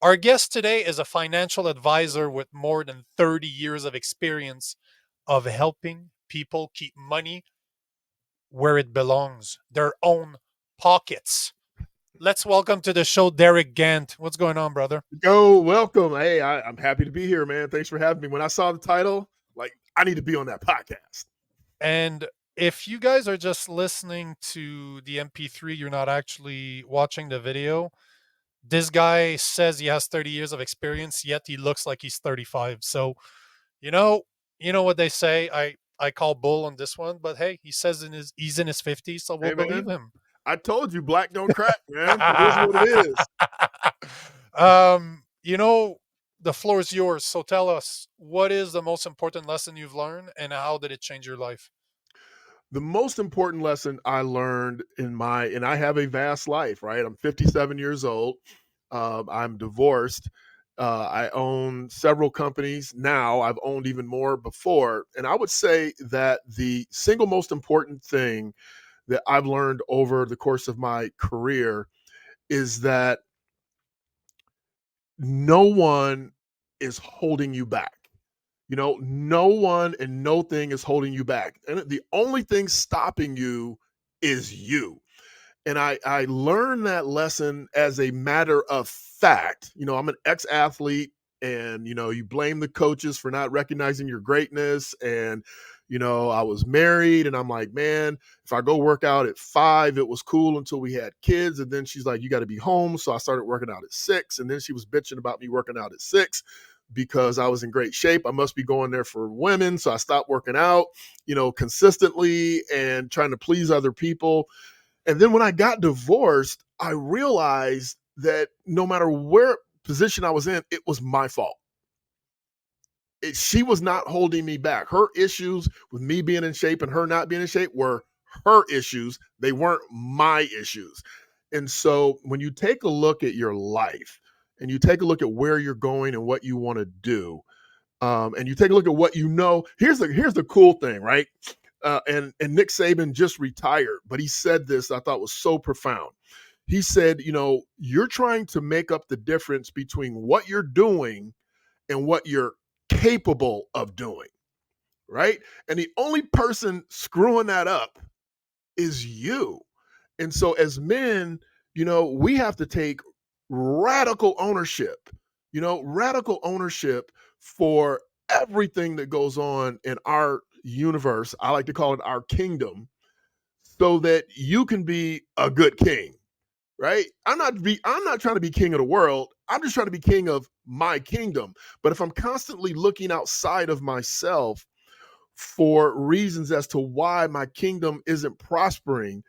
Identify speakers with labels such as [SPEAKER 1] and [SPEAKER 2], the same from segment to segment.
[SPEAKER 1] Our guest today is a financial advisor with more than 30 years of experience of helping people keep money where it belongs, their own pockets. Let's welcome to the show Derick Gant. What's going on, brother?
[SPEAKER 2] Yo, welcome. Hey, I'm happy to be here, man. Thanks for having me. When I saw the title, like, I need to be on that podcast.
[SPEAKER 1] And if you guys are just listening to the MP3, you're not actually watching the video. This guy says he has 30 years of experience, yet he looks like he's 35. So, you know, you know what they say. I call bull on this one, but hey, he says he's in his 50s, so we'll
[SPEAKER 2] Hey,
[SPEAKER 1] believe
[SPEAKER 2] man,
[SPEAKER 1] him.
[SPEAKER 2] I told you, black don't crack, man. It is what it is.
[SPEAKER 1] You know, the floor is yours. So tell us, what is the most important lesson you've learned and how did it change your life?
[SPEAKER 2] The most important lesson I learned and I have a vast life, right? I'm 57 years old. I'm divorced. I own several companies now. I've owned even more before. And I would say that the single most important thing that I've learned over the course of my career is that no one is holding you back. No one and no thing is holding you back. And the only thing stopping you is you. And I learned that lesson as a matter of fact. I'm an ex athlete, and you blame the coaches for not recognizing your greatness. And I was married, and I'm like, man, if I go work out at 5, it was cool until we had kids. And then she's like, you got to be home. So I started working out at 6. And then she was bitching about me working out at 6 because I was in great shape. I must be going there for women. So I stopped working out, consistently and trying to please other people. And then when I got divorced, I realized that no matter where position I was in, it was my fault. She was not holding me back. Her issues with me being in shape and her not being in shape were her issues. They weren't my issues. And so when you take a look at your life and you take a look at where you're going and what you want to do, and you take a look at what here's the cool thing, right? And Nick Saban just retired, but he said this I thought was so profound. He said, you're trying to make up the difference between what you're doing and what you're capable of doing, right? And the only person screwing that up is you. And so as men, we have to take radical ownership, radical ownership for everything that goes on in our universe. I like to call it our kingdom, so that you can be a good king, right? I'm not trying to be king of the world. I'm just trying to be king of my kingdom. But if I'm constantly looking outside of myself for reasons as to why my kingdom isn't prospering,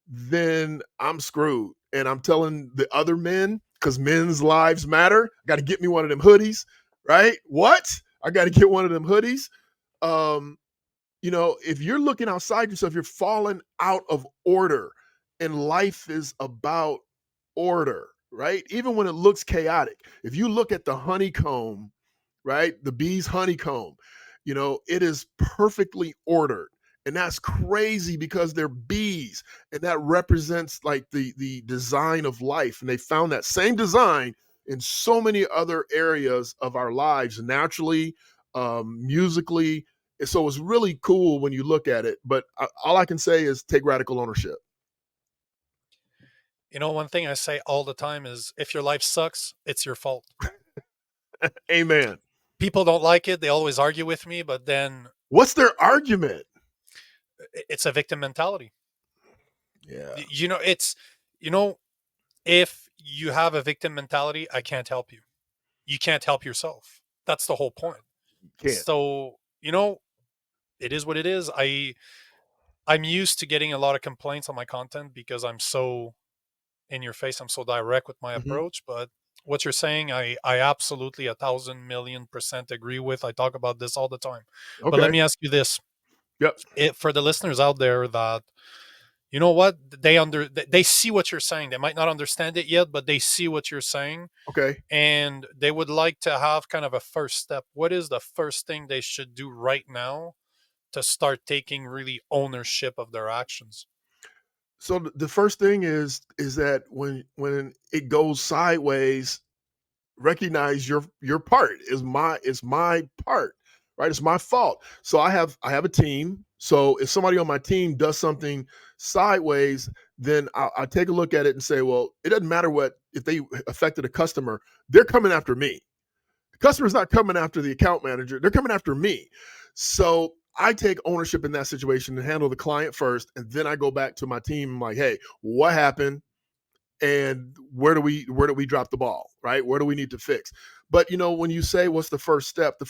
[SPEAKER 2] then I'm screwed. And I'm telling the other men, because men's lives matter, I got to get me one of them hoodies, right? What? I got to get one of them hoodies. Um, if you're looking outside yourself, you're falling out of order. And life is about order, right? Even when it looks chaotic. If you look at the honeycomb, right? The bee's honeycomb, it is perfectly ordered. And that's crazy because they're bees, and that represents like the design of life. And they found that same design in so many other areas of our lives, naturally, musically. And so it's really cool when you look at it. But all I can say is take radical ownership.
[SPEAKER 1] You know, one thing I say all the time is if your life sucks, it's your fault.
[SPEAKER 2] Amen.
[SPEAKER 1] People don't like it. They always argue with me, but then
[SPEAKER 2] What's their argument?
[SPEAKER 1] it's a victim mentality.
[SPEAKER 2] Yeah.
[SPEAKER 1] You know, you know, if you have a victim mentality, I can't help you. You can't help yourself. That's the whole point.
[SPEAKER 2] Can't.
[SPEAKER 1] So, it is what it is. I'm used to getting a lot of complaints on my content because I'm so in your face. I'm so direct with my
[SPEAKER 2] Hmm.
[SPEAKER 1] approach. But what you're saying, I absolutely 1,000,000,000% agree with. I talk about this all the time. But let
[SPEAKER 2] Okay.
[SPEAKER 1] me ask you this:
[SPEAKER 2] Yep.
[SPEAKER 1] for the listeners out there that you know what they see what you're saying. They might not understand it yet, but they see what you're saying,
[SPEAKER 2] Okay.
[SPEAKER 1] and they would like to have kind of a first step. What is the first thing they should do right now to start taking really ownership of their actions?
[SPEAKER 2] So the first thing is that when it goes sideways, recognize your part is my part, right? It's my fault. So I have a team. So if somebody on my team does something sideways, then I take a look at it and say, well, it doesn't matter what if they affected a customer, they're coming after me. The customer's not coming after the account manager, they're coming after me. So I take ownership in that situation and handle the client first, and then I go back to my team. I'm like, hey, what happened? And where do we drop the ball, right? Where do we need to fix? But when you say what's the first step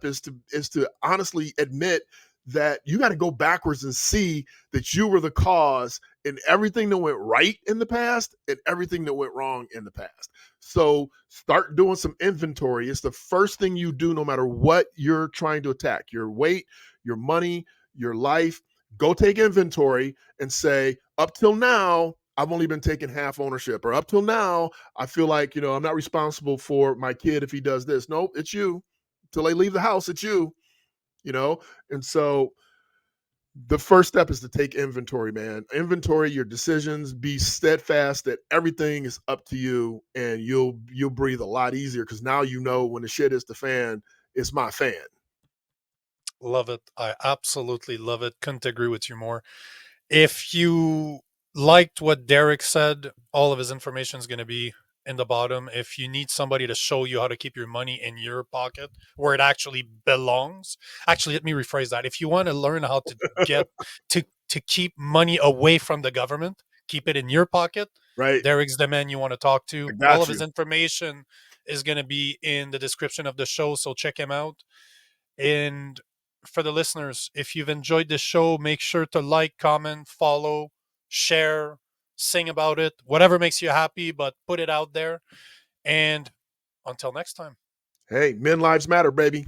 [SPEAKER 2] is to honestly admit that you got to go backwards and see that you were the cause in everything that went right in the past and everything that went wrong in the past. So start doing some inventory. It's the first thing you do no matter what you're trying to attack: your weight, your money, your life. Go take inventory and say, up till now I've only been taking half ownership, or up till now, I feel like, I'm not responsible for my kid if he does this. Nope, it's you. Till they leave the house, it's you, you know? And so the first step is to take inventory, man. Inventory your decisions, be steadfast that everything is up to you, and you'll breathe a lot easier because now you know when the shit is the fan, it's my fan.
[SPEAKER 1] Love it. I absolutely love it. Couldn't agree with you more. If you liked what Derek said, all of his information is going to be in the bottom. If you need somebody to show you how to keep your money in your pocket where it actually belongs, actually, let me rephrase that. If you want to learn how to get to keep money away from the government, keep it in your pocket,
[SPEAKER 2] Right?
[SPEAKER 1] Derek's the man you want to talk
[SPEAKER 2] I
[SPEAKER 1] to. All
[SPEAKER 2] got
[SPEAKER 1] of his
[SPEAKER 2] you.
[SPEAKER 1] information is going to be in the description of the show, so check him out. And for the listeners, if you've enjoyed this show, make sure to like, comment, follow, share, sing about it, whatever makes you happy, but put it out there. And until next time.
[SPEAKER 2] Hey, men lives matter, baby.